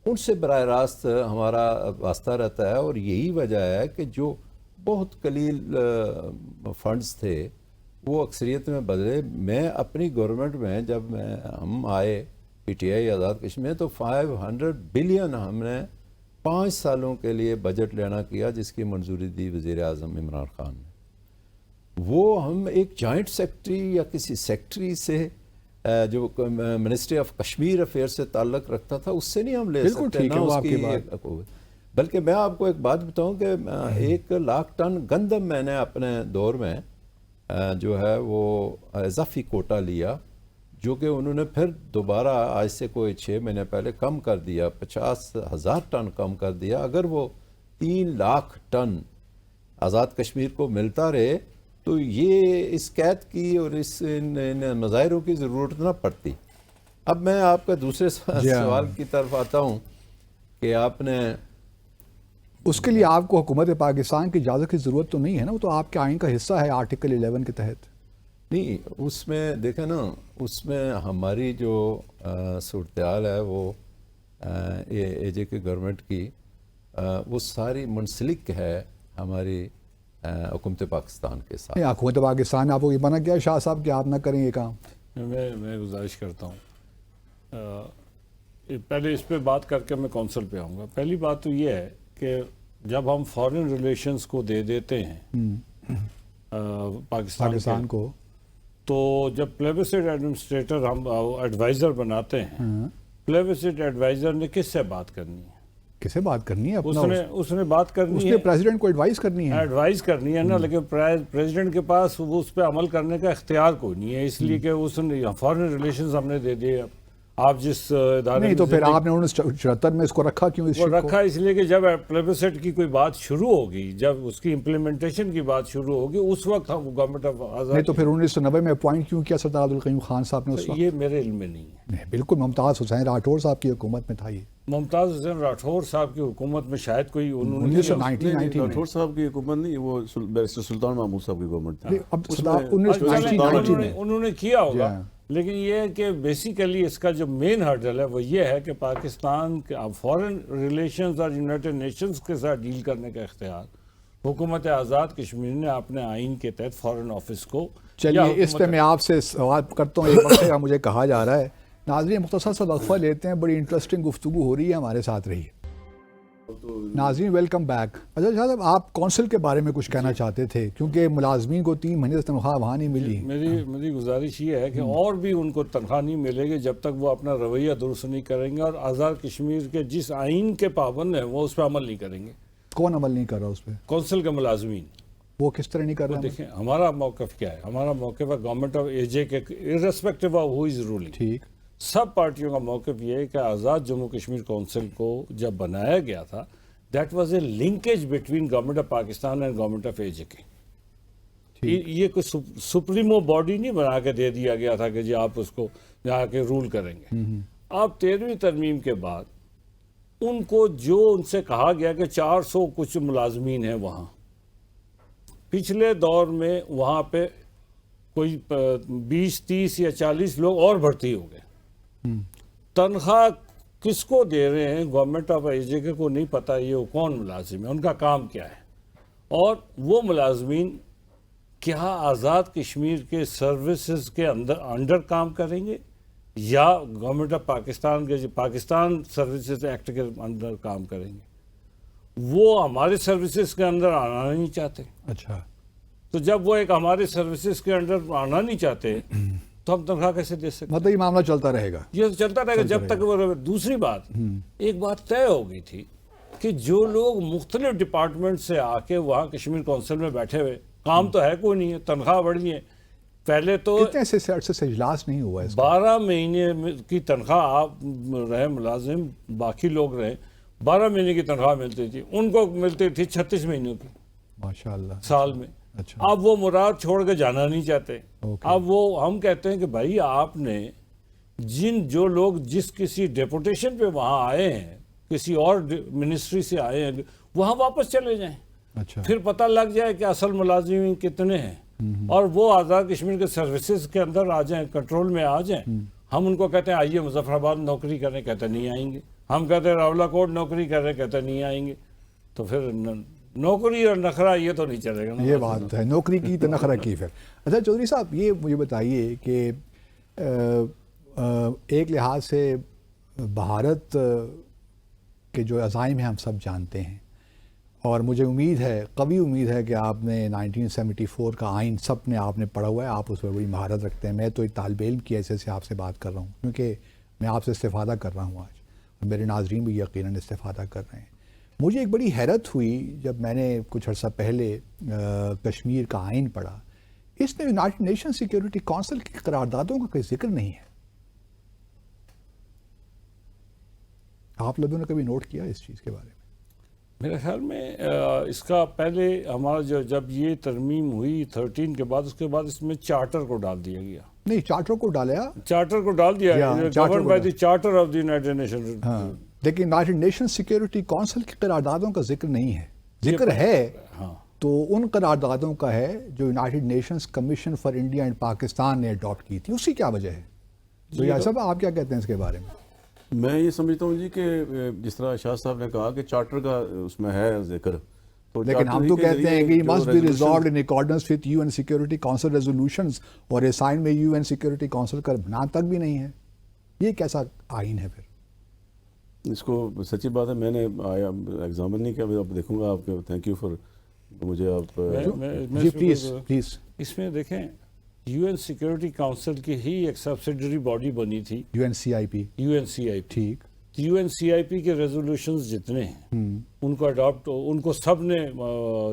ان سے براہ راست ہمارا واسطہ رہتا ہے. اور یہی وجہ ہے کہ جو بہت قلیل فنڈز تھے وہ اکثریت میں بدلے. میں اپنی گورنمنٹ میں جب ہم آئے P T I Azad Kashmir, تو 500 بلین ہم نے 5 سالوں کے لیے بجٹ لینا کیا, جس کی منظوری دی وزیر اعظم عمران خان نے. وہ ہم ایک جوائنٹ سیکٹری یا کسی سیکٹری سے جو منسٹری آف کشمیر افیئر سے تعلق رکھتا تھا, اس سے نہیں ہم لے سکتے. نہ اس کی, بلکہ میں آپ کو ایک بات بتاؤں کہ 1 لاکھ ٹن گندم میں نے اپنے دور میں جو ہے وہ اضافی کوٹا لیا, جو کہ انہوں نے پھر دوبارہ آج سے کوئی 6 مہینے پہلے کم کر دیا, 50,000 ٹن کم کر دیا. اگر وہ 3 لاکھ ٹن آزاد کشمیر کو ملتا رہے تو یہ اس قید کی اور اس ان مظاہروں کی ضرورت نہ پڑتی. اب میں آپ کا دوسرے سوال کی طرف آتا ہوں کہ آپ نے, اس کے لیے آپ کو حکومت پاکستان کی اجازت کی ضرورت تو نہیں ہے نا, وہ تو آپ کے آئین کا حصہ ہے آرٹیکل 11 کے تحت. نہیں, اس میں دیکھیں نا, اس میں ہماری جو صورتحال ہے وہ اے جے کے گورنمنٹ کی, وہ ساری منسلک ہے ہماری حکومت پاکستان کے ساتھ. حکومت پاکستان نے آپ کو یہ منع کیا شاہ صاحب کہ آپ نہ کریں یہ کام؟ میں گزارش کرتا ہوں, پہلے اس پہ بات کر کے میں کونسل پہ آؤں گا. پہلی بات تو یہ ہے کہ جب ہم فارن ریلیشنز کو دے دیتے ہیں پاکستان کو, تو جب پلیبسٹ ایڈمنسٹریٹر ہم ایڈوائزر بناتے ہیں, پلیبسٹ ایڈوائزر نے کس سے بات کرنی ہے؟ کسے بات کرنی ہے؟ اس نے بات کرنی ہے, اس نے پریزیڈنٹ کو ایڈوائز کرنی ہے نا, لیکن پریزیڈنٹ کے پاس اس پہ عمل کرنے کا اختیار کوئی نہیں ہے, اس لیے کہ اس نے فارن ریلیشنز ہم نے دے دیے آپ جس ادارے نہیں تو میں پھر آپ نے 1974 میں اس کو رکھا کیوں اس وہ شک کو؟ رکھا اس لیے کہ جب پلیبسٹ کی کوئی بات شروع ہوگی، جب اس کی امپلیمنٹیشن کی بات شروع ہوگی، اس وقت ہم گورنمنٹ آف نہیں آزاد، تو پھر 1990 میں اپوائنٹ کیوں کیا سردار عبدالقیوم خان صاحب نے اس وقت؟ یہ میرے علم میں نہیں ہے۔ نہیں بالکل ممتاز حسین راٹھور صاحب کی حکومت میں تھا یہ ممتاز حسین راٹھور صاحب کی حکومت میں شاید کوئی انہوں نے 1990 میں راٹھور صاحب کی حکومت نہیں، وہ بیرسٹر سلطان محمود صاحب کی گورنمنٹ تھی۔ اب اس صدا- میں- 1990 میں انہوں نے کیا ہوگا، جی۔ لیکن یہ ہے کہ بیسیکلی اس کا جو مین ہرڈل ہے وہ یہ ہے کہ پاکستان کے فارن ریلیشنز اور یونائٹڈ نیشنز کے ساتھ ڈیل کرنے کا اختیار حکومت آزاد کشمیر نے اپنے آئین کے تحت فارن آفس کو، چلیے اس پہ میں آپ سے سوال کرتا ہوں، ایک وقت کا مجھے کہا جا رہا ہے، ناظرین مختصر سا وقفہ لیتے ہیں، بڑی انٹرسٹنگ گفتگو ہو رہی ہے، ہمارے ساتھ رہی ہے ناظرین، ویلکم بیک۔ اچھا صاحب، آپ کونسل کے بارے میں کچھ کہنا چاہتے تھے کیونکہ ملازمین کو 3 مہینے سے تنخواہ وہاں نہیں ملی۔ میری گزارش یہ ہے کہ اور بھی ان کو تنخواہ نہیں ملے گی جب تک وہ اپنا رویہ درست نہیں کریں گے، اور آزاد کشمیر کے جس آئین کے پابند ہیں وہ اس پہ عمل نہیں کریں گے۔ کون عمل نہیں کر رہا اس پہ؟ کونسل کے ملازمین۔ وہ کس طرح نہیں کر رہے؟ دیکھیں ہمارا موقف کیا ہے، ہمارا موقف ہے گورنمنٹ آف اے جے کے ارریسپیکٹو آف ہو از رولنگ، ٹھیک، سب پارٹیوں کا موقف یہ ہے کہ آزاد جموں کشمیر کونسل کو جب بنایا گیا تھا، that was a linkage between government of Pakistan and government of A J K. یہ کوئی سپریمو باڈی نہیں بنا کے دے دیا گیا تھا کہ جی آپ اس کو جا کے رول کریں گے۔ اب 13ویں ترمیم کے بعد ان کو جو ان سے کہا گیا کہ 400 کچھ ملازمین ہیں وہاں، پچھلے دور میں وہاں پہ کوئی 20 30 یا 40 لوگ اور بھرتی ہو گئے۔ تنخواہ کس کو دے رہے ہیں گورنمنٹ آف اے جے کے کو نہیں پتہ، یہ کون ملازم ہے، ان کا کام کیا ہے، اور وہ ملازمین کیا آزاد کشمیر کے سروسز کے انڈر کام کریں گے یا گورنمنٹ آف پاکستان کے پاکستان سروسز ایکٹ کے اندر کام کریں گے۔ وہ ہمارے سروسز کے اندر آنا نہیں چاہتے، اچھا، تو جب وہ ایک ہمارے سروسز کے انڈر آنا نہیں چاہتے تو ہم تنخواہ کیسے دے سکتے؟ مطلب یہ معاملہ چلتا رہے گا؟ یہ چلتا رہے گا جب تک وہ۔ دوسری بات، ایک بات طے ہو گئی تھی کہ جو لوگ مختلف ڈپارٹمنٹ سے آ کے وہاں کشمیر کونسل میں بیٹھے ہوئے، کام تو ہے کوئی نہیں ہے، تنخواہ بڑھی ہے، پہلے تو کتنے سے عرصے سے اجلاس نہیں ہوا ہے اس کا؟ 12 مہینے کی تنخواہ آپ رہے ملازم، باقی لوگ رہے، 12 مہینے کی تنخواہ ملتی تھی، ان کو ملتی تھی 36 مہینوں کی ماشاءاللہ، سال میں۔ اچھا، اب وہ مراد چھوڑ کے جانا نہیں چاہتے۔ اب وہ ہم کہتے ہیں کہ بھائی آپ نے جو لوگ جس کسی ڈیپوٹیشن پہ وہاں آئے ہیں، کسی اور منسٹری سے آئے ہیں، وہاں واپس چلے جائیں، اچھا، پھر پتہ لگ جائے کہ اصل ملازمین کتنے ہیں، اور وہ آزاد کشمیر کے سروسز کے اندر آ جائیں، کنٹرول میں آ جائیں۔ ہم ان کو کہتے ہیں آئیے مظفر آباد نوکری کریں، کہتے نہیں آئیں گے۔ ہم کہتے ہیں راولا کوٹ نوکری کریں، کہتے نہیں آئیں گے۔ تو پھر نوکری اور نخرہ یہ تو نہیں چلے گا نا۔ یہ بات ہے، نوکری کی تو نخرہ کی پھر۔ اچھا چودھری صاحب، یہ مجھے بتائیے کہ ایک لحاظ سے بھارت کے جو عزائم ہیں ہم سب جانتے ہیں، اور مجھے امید ہے، قوی امید ہے کہ آپ نے 1974 کا آئین سب نے آپ نے پڑھا ہوا ہے، آپ اس میں بڑی مہارت رکھتے ہیں۔ میں تو ایک طالب علم کی حیثیت سے آپ سے بات کر رہا ہوں کیونکہ میں آپ سے استفادہ کر رہا ہوں آج، اور میرے ناظرین بھی یقیناً استفادہ کر رہے ہیں۔ مجھے ایک بڑی حیرت ہوئی جب میں نے کچھ عرصہ پہلے کشمیر کا آئین پڑھا، اس میں یونائٹڈ نیشن سیکیورٹی کونسل کی قراردادوں کا کوئی ذکر نہیں ہے۔ آپ لوگوں نے کبھی نوٹ کیا اس چیز کے بارے میں؟ میرے خیال میں اس کا پہلے ہمارا جب یہ ترمیم ہوئی 13 کے بعد، اس کے بعد اس میں چارٹر کو ڈال دیا گیا۔ نہیں، چارٹر کو ڈالا، چارٹر کو ڈال دیا، governed by the charter of the United nation. ہاں، لیکن یونائٹڈ نیشن سیکیورٹی کونسل کی قراردادوں کا ذکر نہیں ہے۔ ذکر ہے ہاں، تو ان قراردادوں کا ہے جو United nations commission for India and Pakistan نے اڈاپٹ کی تھی، اسی کیا وجہ ہے؟ تو یہ سب آپ کیا کہتے ہیں اس کے بارے میں؟ میں یہ سمجھتا ہوں جی کہ جس طرح شاہ صاحب نے کہا کہ چارٹر کا اس میں ہے ذکر، تو لیکن ہم تو کہتے ہیں کہ must be resolved in accordance with UN Security Council resolutions، اور یہ سائن میں UN Security Council کا نام تک بھی نہیں ہے۔ یہ کیسا آئین ہے پھر؟ اس کو سچی بات ہے، میں نے ایگزامن نہیں کیا، اب دیکھوں گا آپ کے، تھینک یو فار مجھے آپ۔ جی پلیز۔ اس میں دیکھیں یو این سیکیورٹی کاؤنسل کی ہی ایک سبسیڈری باڈی بنی تھی، UNCIP، یو این سی آئی پی۔ ٹھیک، یو این سی آئی پی کے ریزولوشنز جتنے ہیں ان کو اڈاپٹ، ان کو سب نے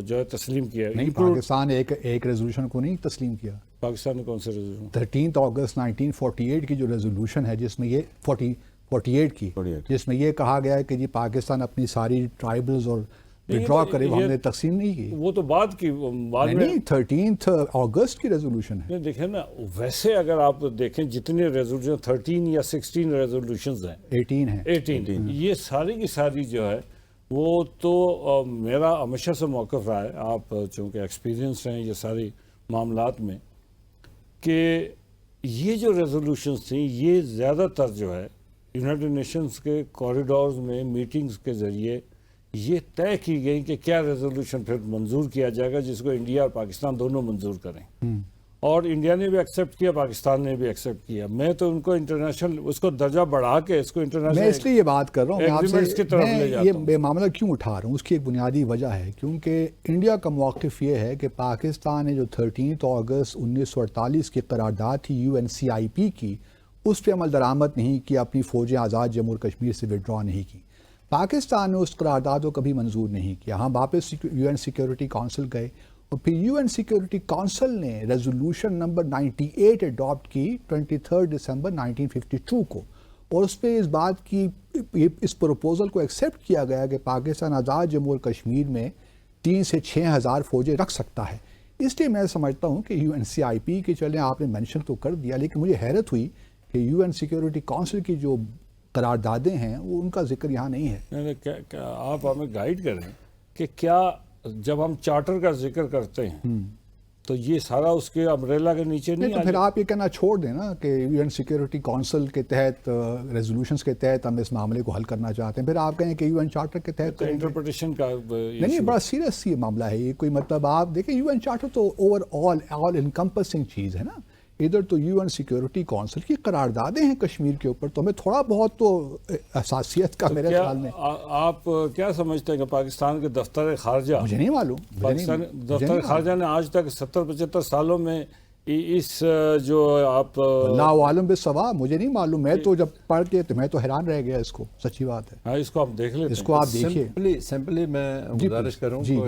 جو ہے تسلیم کیا۔ نہیں، پاکستان ایک ریزولوشن کو نہیں تسلیم کیا۔ پاکستان نے کون سے ریزولوشن؟ 13 اگست 1948 کی جو ریزولوشن ہے جس میں یہ 48 کی 48 جس میں یہ کہا گیا ہے کہ جی پاکستان اپنی ساری ٹرائبلز اور وڈرا کرے، وہ ہم نے تقسیم نہیں کی. وہ تو بعد کی، بعد میں نہیں 13 اگست کی ریزولوشن ہے. نہیں دیکھیں نا، ویسے اگر آپ دیکھیں جتنے ریزولوشن 13 یا 16 ریزولوشنز ہیں، 18 ہے. 18 یہ ساری کی ساری جو ہے وہ تو میرا ہمیشہ سے موقف رہا ہے، آپ چونکہ ایکسپیرینس ہیں یہ ساری معاملات میں، کہ یہ جو ریزولوشنز تھیں یہ زیادہ تر جو ہے یونائٹڈ نیشنز کے کوریڈورز میں میٹنگز کے ذریعے یہ طے کی گئی کہ کیا ریزولوشن پھر منظور کیا جائے گا جس کو انڈیا اور پاکستان دونوں منظور کریں، اور انڈیا نے بھی ایکسیپٹ کیا، پاکستان نے بھی ایکسیپٹ کیا. میں تو ان کو انٹرنیشنل اس کو درجہ بڑھا کے اس کو میں انٹرنیشنل اس لیے یہ بات کر رہا ہوں، میں آپ ایگریمنٹس کی سے طرف لے جاتا ہوں. یہ معاملہ کیوں اٹھا رہا ہوں، اس کی ایک بنیادی وجہ ہے کیونکہ انڈیا کا موقف یہ ہے کہ پاکستان نے جو 13 اگست 1948 کی قرارداد تھی UNCIP کی، اس پہ عمل درآمد نہیں کیا، اپنی فوجیں آزاد جموں اور کشمیر سے وڈرا نہیں کی. پاکستان نے اس قرارداد کو کبھی منظور نہیں کیا. ہم واپس UN سیکیورٹی کونسل گئے اور پھر UN سیکیورٹی کونسل نے ریزولوشن نمبر 98 اڈاپٹ کی 23 دسمبر 1952 کو، اور اس پہ اس بات کی اس پروپوزل کو ایکسیپٹ کیا گیا کہ پاکستان آزاد جموں اور کشمیر میں 3 سے 6 ہزار فوجیں رکھ سکتا ہے. اس لیے میں سمجھتا ہوں کہ UNCIP کے چلیں آپ نے مینشن تو کر دیا، لیکن مجھے حیرت ہوئی کہ UN سیکیورٹی کونسل کی جو قراردادیں ہیں وہ ان کا ذکر یہاں نہیں ہے. آپ ہمیں گائیڈ کریں کہ کیا جب ہم چارٹر کا ذکر کرتے ہیں تو یہ سارا اس کے امبریلا کے نیچے نہیں نہیں تو آ پھر آپ یہ کہنا چھوڑ دیں نا کہ UN سیکیورٹی کونسل کے تحت ریزولوشنز کے تحت ہم اس معاملے کو حل کرنا چاہتے ہیں، پھر آپ کہیں کہ UN چارٹر کے تحت کریں گے. انٹرپریٹیشن کا نہیں بڑا سیریس یہ معاملہ ہے. یہ کوئی مطلب آپ دیکھیں UN چارٹر تو اوور آل انکمپسنگ چیز ہے نا. ادھر تو UN سیکیورٹی کونسل کی قراردادیں ہیں کشمیر کے اوپر، تو ہمیں تھوڑا بہت تو حساسیت کا میرے خیال میں. آپ کیا سمجھتے ہیں کہ پاکستان کے دفتر خارجہ، مجھے نہیں معلوم، پاکستان دفتر خارجہ نے آج تک 70-75 سالوں میں اس جو آپ اللہ عالم بالصواب، مجھے نہیں معلوم. میں تو جب پڑھ کے تو میں تو حیران رہ گیا. اس کو سچی بات ہے، ہاں اس کو آپ دیکھ لیتے اس کو آپ دیکھیے. سمپلی میں گزارش کروں جی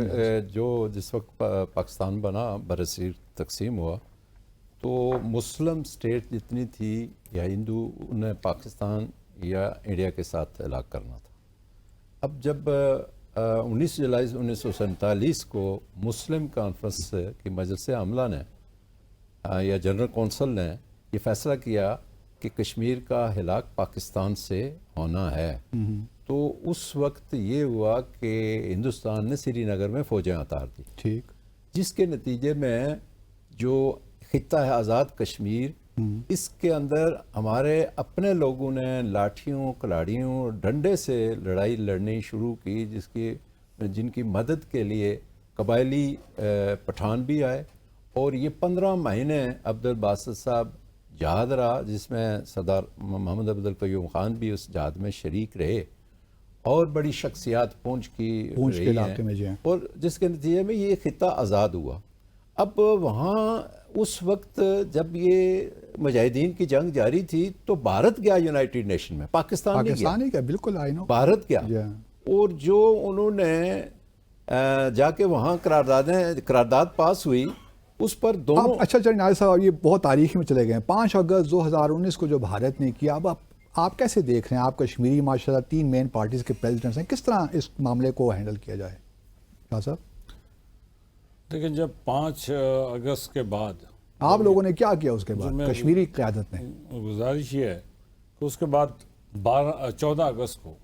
جو جس وقت پاکستان بنا، برصغیر تقسیم ہوا، تو مسلم سٹیٹ جتنی تھی یا ہندو، انہیں پاکستان یا انڈیا کے ساتھ الگ کرنا تھا. اب جب 19 جولائی 1947 کو مسلم کانفرنس کی مجلس عاملہ نے یا جنرل کونسل نے یہ فیصلہ کیا کہ کشمیر کا ہلاک پاکستان سے ہونا ہے، تو اس وقت یہ ہوا کہ ہندوستان نے سری نگر میں فوجیں اتار دی، ٹھیک، جس کے نتیجے میں جو خطہ ہے آزاد کشمیر، اس کے اندر ہمارے اپنے لوگوں نے لاٹھیوں، کلاڑیوں، ڈنڈے سے لڑائی لڑنی شروع کی، جن کی مدد کے لیے قبائلی پٹھان بھی آئے. اور یہ 15 مہینے عبدالباسط صاحب جہاد رہا، جس میں سردار محمد عبدالقیوم خان بھی اس جہاد میں شریک رہے، اور بڑی شخصیات پونچھ کے علاقے میں جو ہیں، اور جس کے نتیجے میں یہ خطہ آزاد ہوا. اب وہاں اس وقت جب یہ مجاہدین کی جنگ جاری تھی تو بھارت گیا یونائٹڈ نیشن میں، پاکستان نہیں گیا. بالکل آئی نو، بھارت گیا. اور جو انہوں نے جا کے وہاں قرارداد پاس ہوئی، اس پر دونوں. اچھا ناظر صاحب، یہ بہت تاریخ میں چلے گئے. 5 اگست 2019 کو جو بھارت نے کیا، اب آپ کیسے دیکھ رہے ہیں؟ آپ کشمیری ماشاءاللہ 3 مین پارٹیز کے پریزیڈنٹس ہیں، کس طرح اس معاملے کو ہینڈل کیا جائے؟ کیا صاحب؟ لیکن جب 5 اگست کے بعد آپ لوگوں نے کیا کیا اس کے بعد کشمیری قیادت نے؟ گزارش یہ ہے کہ اس کے بعد 14 اگست کو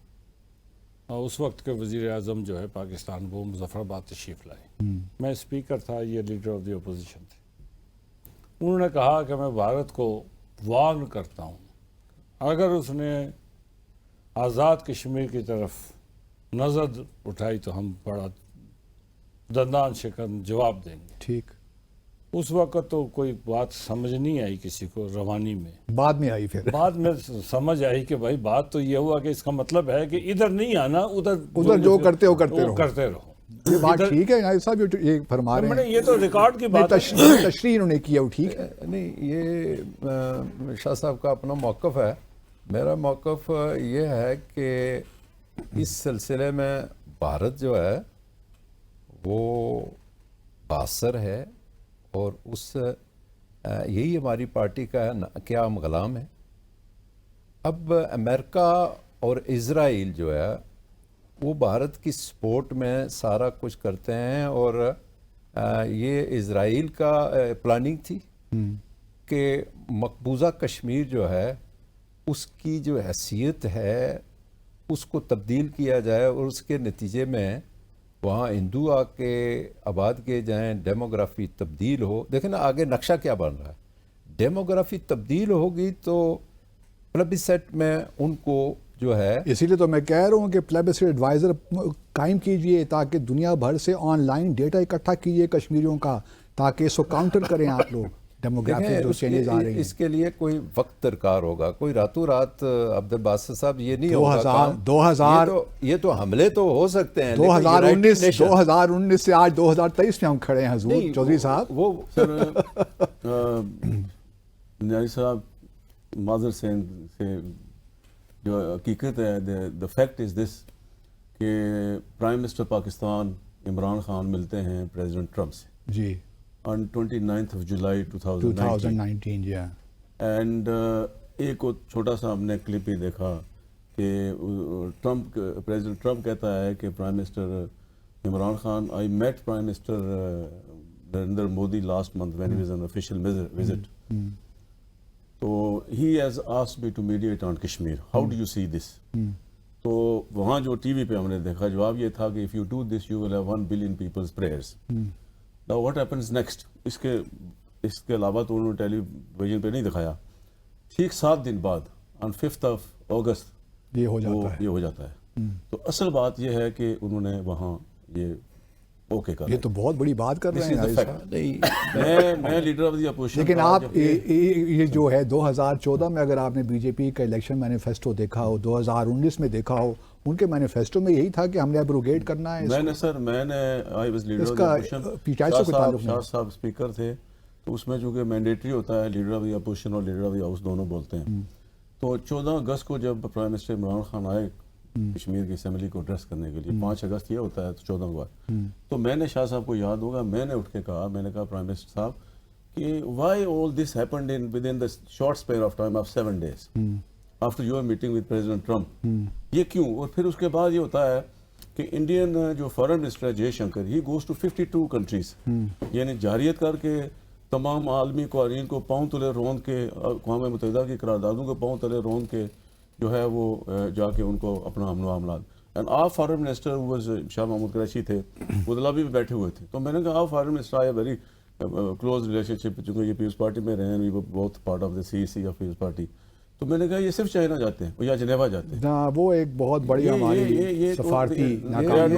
اس وقت کے وزیر اعظم جو ہے پاکستان، وہ مظفر آباد تشریف لائے. میں اسپیکر تھا، یہ لیڈر آف دی اپوزیشن تھے. انہوں نے کہا کہ میں بھارت کو وارن کرتا ہوں، اگر اس نے آزاد کشمیر کی طرف نظر اٹھائی تو ہم بڑا دندان شکن جواب دیں گے. ٹھیک. اس وقت تو کوئی بات سمجھ نہیں آئی کسی کو روانی میں، بعد میں آئی. پھر بعد میں سمجھ آئی کہ بھائی بات تو یہ ہوا کہ اس کا مطلب ہے کہ ادھر نہیں آنا، ادھر جو کرتے ہو کرتے رہو. یہ بات ٹھیک ہے ناظر صاحب، یہ فرما رہے ہیں. یہ تو ریکارڈ کی بات ہے. تشریح انہوں نے کیا، وہ ٹھیک ہے. نہیں، یہ شاہ صاحب کا اپنا موقف ہے. میرا موقف یہ ہے کہ اس سلسلے میں بھارت جو ہے وہ باثر ہے، اور اس یہی ہماری پارٹی کا کیا ہم غلام ہیں؟ اب امریکہ اور اسرائیل جو ہے وہ بھارت کی سپورٹ میں سارا کچھ کرتے ہیں، اور یہ اسرائیل کا پلاننگ تھی کہ مقبوضہ کشمیر جو ہے اس کی جو حیثیت ہے اس کو تبدیل کیا جائے، اور اس کے نتیجے میں وہاں ہندو آ کے آباد کیے جائیں، ڈیموگرافی تبدیل ہو۔ دیکھیں نا آگے نقشہ کیا بن رہا ہے، ڈیموگرافی تبدیل ہوگی تو پلبسٹ میں ان کو جو ہے، اسی لیے تو میں کہہ رہا ہوں کہ پلیبسٹ ایڈوائزر قائم کیجئے تاکہ دنیا بھر سے آن لائن ڈیٹا اکٹھا کیجئے کشمیریوں کا، تاکہ اس کو کاؤنٹر کریں آپ لوگ ڈیموگرافی جو چینجز آ رہی ہیں۔ اس کے لیے کوئی وقت درکار ہوگا، کوئی راتوں رات عبدالباسط صاحب یہ نہیں ہوگا کام۔ یہ تو حملے تو ہو سکتے ہیں، 2019 سے آج 2023 میں ہم کھڑے ہیں حضور چودھری صاحب۔ وہ سر نیاری صاحب معذرت سے جو حقیقت ہے، دا فیکٹ از دس کہ پرائم منسٹر پاکستان عمران خان ملتے ہیں پریزیڈنٹ ٹرمپ سے جی on 29th of July 2019 جی ہاں، اینڈ ایک چھوٹا سا ہم نے کلپ ہی دیکھا کہ پریزیڈنٹ ٹرمپ کہتا ہے کہ prime minister Imran Khan, I met Prime Minister Narendra Modi last month when he was on official visit. So he has asked me to mediate on Kashmir. How do you see this? تو وہاں جو T V پہ ہم نے دیکھا جواب یہ تھا کہ if you do this you will have 1 billion people's prayers. Now what happens next؟ اس کے علاوہ تو انہوں نے ٹیلی ویژن پہ نہیں دکھایا، ٹھیک 7 دن بعد on 5th of August یہ ہو جاتا ہے۔ تو اصل بات یہ ہے کہ انہوں نے وہاں یہ اوکے کر، یہ تو بہت بڑی بات کر رہے ہیں۔ نہیں، میں لیڈر آف دی اپوزیشن، لیکن آپ یہ جو ہے 2014 میں اگر آپ نے بی جے پی کا الیکشن مینیفیسٹو دیکھا ہو، 2019 میں دیکھا ہو، ان کے مینیفیسٹو میں یہی تھا کہ ہم نے ابروگیٹ کرنا ہے۔ میں نے I was leader of the opposition, Shah sahib speaker تھے، تو اس میں چونکہ مینڈیٹری ہوتا ہے لیڈر آف دی اپوزیشن اور لیڈر آف دی ہاؤس دونوں بولتے ہیں۔ تو 14 اگست کو جب پرائم منسٹر عمران خان آئے کشمیر کی اسمبلی کو ایڈریس کرنے کے لیے، 5 اگست یہ ہوتا ہے، تو 14 کو تو میں نے شاہ صاحب کو یاد ہوگا، میں نے اٹھ کے کہا، میں نے کہا پرائم منسٹر صاحب کہ why all this happened in with in the short span of time of 7 days after your meeting with president Trump, یہ کیوں؟ اور پھر اس کے بعد یہ ہوتا ہے کہ انڈین جو فارن منسٹر ہے Jaishankar, he goes to 52 countries, یعنی جارحیت کر کے تمام عالمی قوانین کو پاؤں تلے روند کے، اقوام متحدہ کی قراردادوں کو پاؤں تلے روند کے جو ہے وہ جا کے ان کو اپنا امن و معاملات، اینڈ آپ foreign minister was Shah Mahmood Qureshi تھے، وہ لابی میں بیٹھے ہوئے تھے، تو میں نے کہا آپ foreign minister I very close relationship, چونکہ یہ پیپلز پارٹی میں رہے ہیں، بہت part of the CEC of Peoples Party, تو میں نے کہا یہ صرف چائنا جاتے ہیں یا جنیوا جاتے ہیں، وہ ایک بہت بڑی ہماری سفارتی ناکامی۔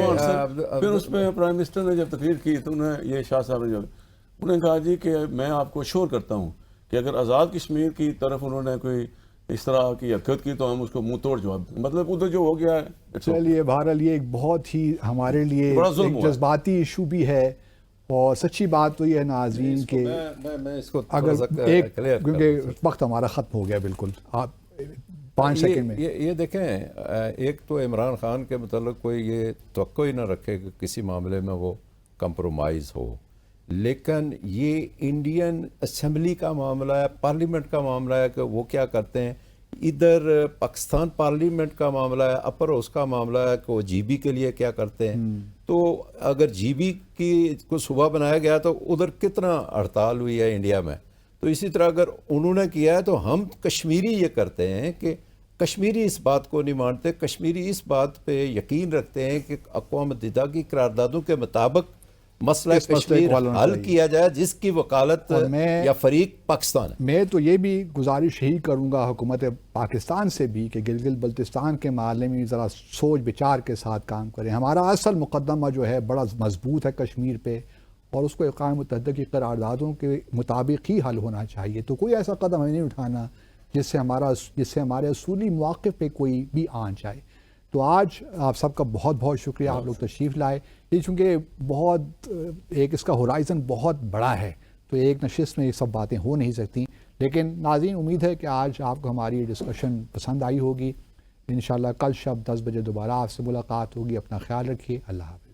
پھر اس میں پرائم منسٹر نے جب تقریر کی تو یہ شاہ صاحب نے انہوں نے کہا جی کہ میں آپ کو شور کرتا ہوں کہ اگر آزاد کشمیر کی طرف انہوں نے کوئی اس طرح کی حرکت کی تو ہم اس کو منہ توڑ جواب دیں، مطلب ادھر جو ہو گیا ہے۔ چلیے بہرحال یہ ایک بہت ہی ہمارے لیے ایک جذباتی ایشو بھی ہے، اور سچی بات تو یہ ہے ناظرین کہ اگر کیونکہ وقت ہمارا ختم ہو گیا بالکل، آپ 5 سیکنڈ میں یہ دیکھیں، ایک تو عمران خان کے متعلق کوئی یہ توقع ہی نہ رکھے کہ کسی معاملے میں وہ کمپرومائز ہو، لیکن یہ انڈین اسمبلی کا معاملہ ہے، پارلیمنٹ کا معاملہ ہے کہ وہ کیا کرتے ہیں، ادھر پاکستان پارلیمنٹ کا معاملہ ہے، اپر ہاؤس کا معاملہ ہے کہ وہ جی بی کے لیے کیا کرتے ہیں۔ تو اگر جی بی کی کو صوبہ بنایا گیا تو ادھر کتنا ہڑتال ہوئی ہے انڈیا میں، تو اسی طرح اگر انہوں نے کیا ہے تو ہم کشمیری یہ کرتے ہیں کہ کشمیری اس بات کو نہیں مانتے، کشمیری اس بات پہ یقین رکھتے ہیں کہ اقوام متحدہ کی قراردادوں کے مطابق مسئلہ کشمیر حل کیا جائے، جس کی وکالت یا فریق پاکستان ہے۔ میں تو یہ بھی گزارش ہی کروں گا حکومت پاکستان سے بھی کہ گلگت بلتستان کے معاملے میں ذرا سوچ بچار کے ساتھ کام کریں۔ ہمارا اصل مقدمہ جو ہے بڑا مضبوط ہے کشمیر پہ، اور اس کو اقوام متحدہ کی قراردادوں کے مطابق ہی حل ہونا چاہیے، تو کوئی ایسا قدم ہمیں نہیں اٹھانا جس سے ہمارے اصولی مواقف پہ کوئی بھی آن جائے۔ تو آج آپ سب کا بہت بہت شکریہ، آپ لوگ تشریف لائے، یہ چونکہ بہت ایک اس کا ہورائزن بہت بڑا ہے، تو ایک نشست میں یہ سب باتیں ہو نہیں سکتی، لیکن ناظرین امید ہے کہ آج آپ کو ہماری یہ ڈسکشن پسند آئی ہوگی۔ انشاءاللہ کل شب 10 بجے دوبارہ آپ سے ملاقات ہوگی، اپنا خیال رکھیے، اللہ حافظ۔